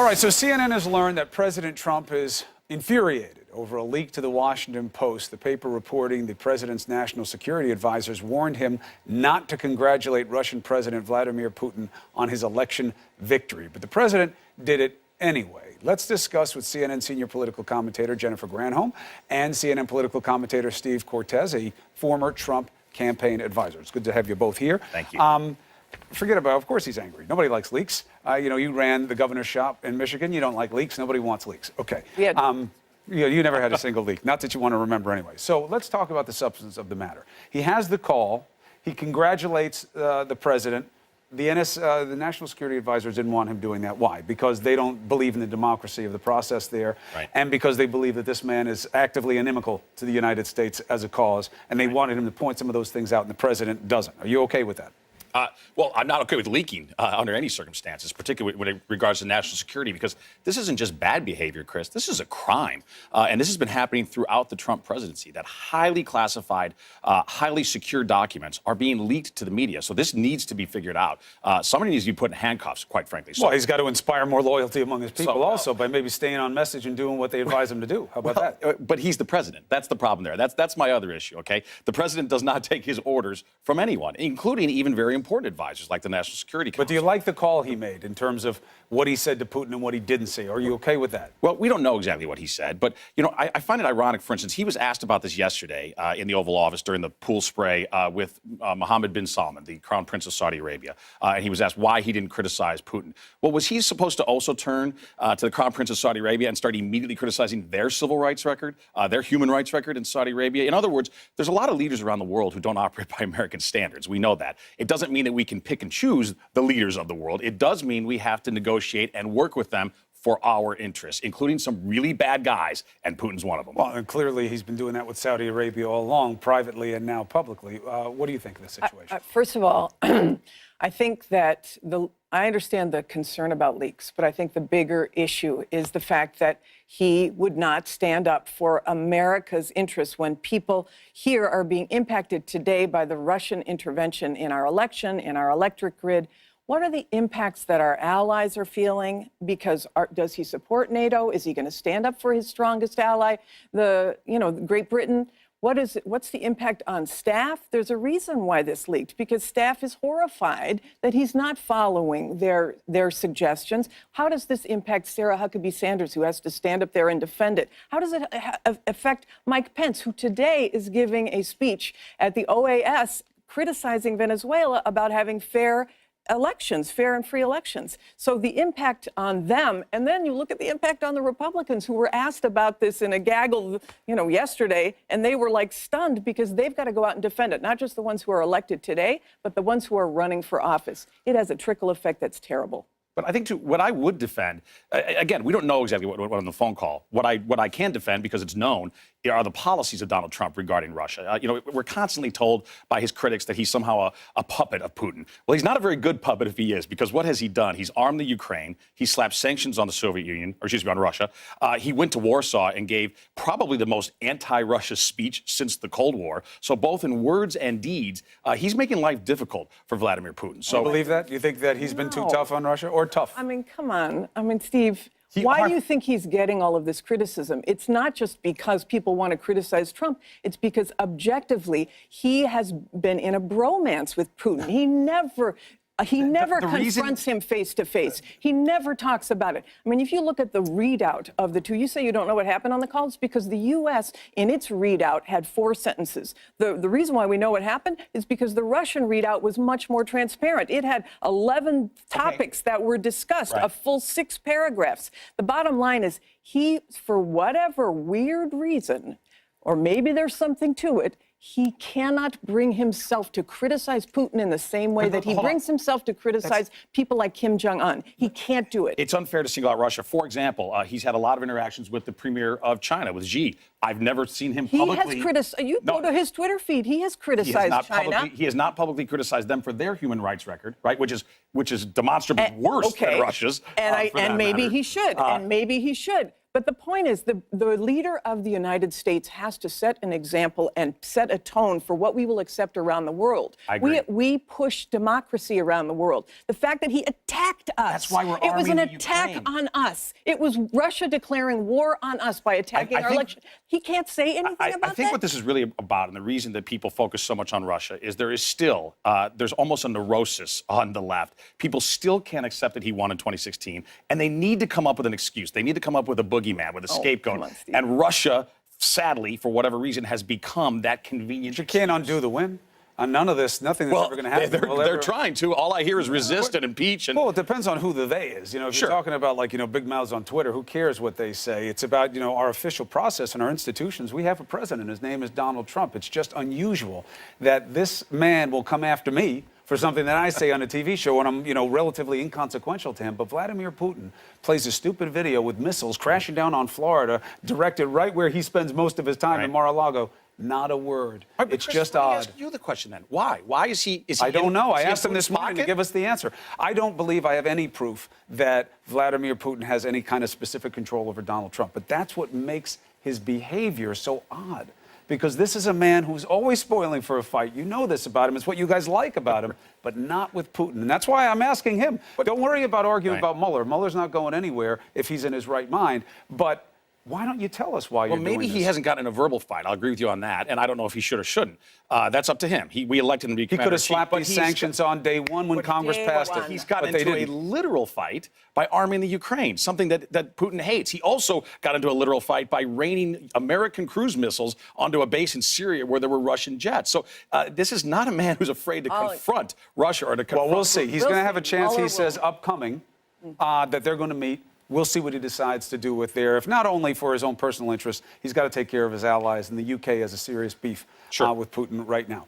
right, so CNN has learned that President Trump is infuriated over a leak to the Washington Post. The paper reporting the president's national security advisors warned him not to congratulate Russian President Vladimir Putin on his election victory. But the president did it anyway. Let's discuss with CNN senior political commentator Jennifer Granholm and CNN political commentator Steve Cortes, a former Trump campaign advisor. It's good to have you both here. Thank you. Forget about, of course he's angry. Nobody likes leaks. You ran the governor's shop in Michigan. You don't like leaks. Nobody wants leaks. Okay. Yeah. You never had a single leak. Not that you want to remember anyway. So let's talk about the substance of the matter. He has the call. He congratulates the president. The National Security Advisors didn't want him doing that. Why? Because they don't believe in the democracy of the process there, right, and because they believe that this man is actively inimical to the United States as a cause, and they wanted him to point some of those things out, and the president doesn't. Are you okay with that? Well, I'm not okay with leaking under any circumstances, particularly when it regards to national security, because this isn't just bad behavior, Chris. This is a crime. And this has been happening throughout the Trump presidency, that highly classified, highly secure documents are being leaked to the media. So this needs to be figured out. Somebody needs to be put in handcuffs, quite frankly. So, well, he's got to inspire more loyalty among his people also by maybe staying on message and doing what they advise him to do. How about that? But he's the president. That's the problem there. That's my other issue, okay? The president does not take his orders from anyone, including even very important advisors like the National Security Council. But do you like the call he made in terms of what he said to Putin and what he didn't say? Are you okay with that? Well, we don't know exactly what he said, but, I find it ironic, for instance, he was asked about this yesterday in the Oval Office during the pool spray with Mohammed bin Salman, the Crown Prince of Saudi Arabia, and he was asked why he didn't criticize Putin. Well, was he supposed to also turn to the Crown Prince of Saudi Arabia and start immediately criticizing their civil rights record, their human rights record in Saudi Arabia? In other words, there's a lot of leaders around the world who don't operate by American standards. We know that. It doesn't mean that we can pick and choose the leaders of the world. It does mean we have to negotiate and work with them for our interests, including some really bad guys, and Putin's one of them. Well, and clearly he's been doing that with Saudi Arabia all along, privately and now publicly. What do you think of this situation? First of all, I think that I understand the concern about leaks, but I think the bigger issue is the fact that he would not stand up for America's interests when people here are being impacted today by the Russian intervention in our election, in our electric grid. What are the impacts that our allies are feeling? Because does he support NATO? Is he going to stand up for his strongest ally, Great Britain? What's the impact on staff? There's a reason why this leaked, because staff is horrified that he's not following their suggestions. How does this impact Sarah Huckabee Sanders, who has to stand up there and defend it? How does it affect Mike Pence, who today is giving a speech at the OAS criticizing Venezuela about having fair and free elections? So the impact on them, and then you look at the impact on the Republicans, who were asked about this in a gaggle, yesterday, and they were like stunned because they've got to go out and defend it. Not just the ones who are elected today, but the ones who are running for office. It has a trickle effect that's terrible. But I think, too, what I would defend, again, we don't know exactly what on the phone call. What I can defend, because it's known, are the policies of Donald Trump regarding Russia. We're constantly told by his critics that he's somehow a puppet of Putin. Well, he's not a very good puppet if he is, because what has he done? He's armed the Ukraine. He slapped sanctions on the Soviet Union, on Russia. He went to Warsaw and gave probably the most anti-Russia speech since the Cold War. So both in words and deeds, he's making life difficult for Vladimir Putin. So you believe that? You think that he's been too tough on Russia, or tough? I mean, come on. I mean, Steve, why do you think he's getting all of this criticism? It's not just because people want to criticize Trump. It's because objectively, he has been in a bromance with Putin. He never confronts him face to face. He never talks about it. I mean, if you look at the readout of the two, you say you don't know what happened on the call. It's because the U.S. in its readout had 4 sentences. The reason why we know what happened is because the Russian readout was much more transparent. It had 11 topics that were discussed, a full 6 paragraphs. The bottom line is he, for whatever weird reason, or maybe there's something to it, he cannot bring himself to criticize Putin in the same way that he brings himself to criticize people like Kim Jong-un. He can't do it. It's unfair to single out Russia. For example, he's had a lot of interactions with the premier of China, with Xi. I've never seen him publicly. He has criticized. Go to his Twitter feed. He has criticized China. He has not publicly criticized them for their human rights record, right? Which is demonstrably worse than Russia's. And maybe he should. And maybe he should. But the point is, the leader of the United States has to set an example and set a tone for what we will accept around the world. I agree. We push democracy around the world. The fact that he attacked us. That's why we're It was arming an the attack Ukraine. on us. It was Russia declaring war on us by attacking I our think- election. He can't say anything I about think that. what this is really about, and the reason that people focus so much on Russia, is there is still, there's almost a neurosis on the left. People still can't accept that he won in 2016, and they need to come up with an excuse. They need to come up with a boogeyman, with a scapegoat. come on, Steve. And Russia, sadly, for whatever reason, has become that convenient. You can't undo the win. On none of this, nothing that's ever going to happen. They're trying to. All I hear is resist and impeach. And Well, it depends on who the they is. You know, if Sure. you're talking about like, big mouths on Twitter, who cares what they say? It's about, our official process and our institutions. We have a president. His name is Donald Trump. It's just unusual that this man will come after me for something that I say on a TV show when I'm, relatively inconsequential to him. But Vladimir Putin plays a stupid video with missiles crashing down on Florida, directed right where he spends most of his time in Mar-a-Lago. Not a word. All right, but It's Chris, just let me odd. ask you the question then. Why? Why is he? I don't know. I is he in asked him this Putin's morning to pocket? give us the answer. I don't believe I have any proof that Vladimir Putin has any kind of specific control over Donald Trump. But that's what makes his behavior so odd. Because this is a man who's always spoiling for a fight. You know this about him. It's what you guys like about him, but not with Putin. And that's why I'm asking him. But don't worry about arguing Right. about Mueller. Mueller's not going anywhere if he's in his right mind. But why don't you tell us why you're Well, doing maybe this? he hasn't gotten in a verbal fight. I'll agree with you on that. And I don't know if he should or shouldn't. That's up to him. We elected him to be He could have commander-in-chief, slapped but these he's sanctions on day one when Congress day passed one. it. He's gotten But they into a didn't. literal fight by arming the Ukraine, something that Putin hates. He also got into a literal fight by raining American cruise missiles onto a base in Syria where there were Russian jets. So this is not a man who's afraid to confront Russia or to confront. Well, we'll see. He's We'll going to have a see. chance, Mueller he says, upcoming, that they're going to meet. We'll see what he decides to do with there. If not only for his own personal interests, he's got to take care of his allies. And the UK has a serious beef with Putin right now.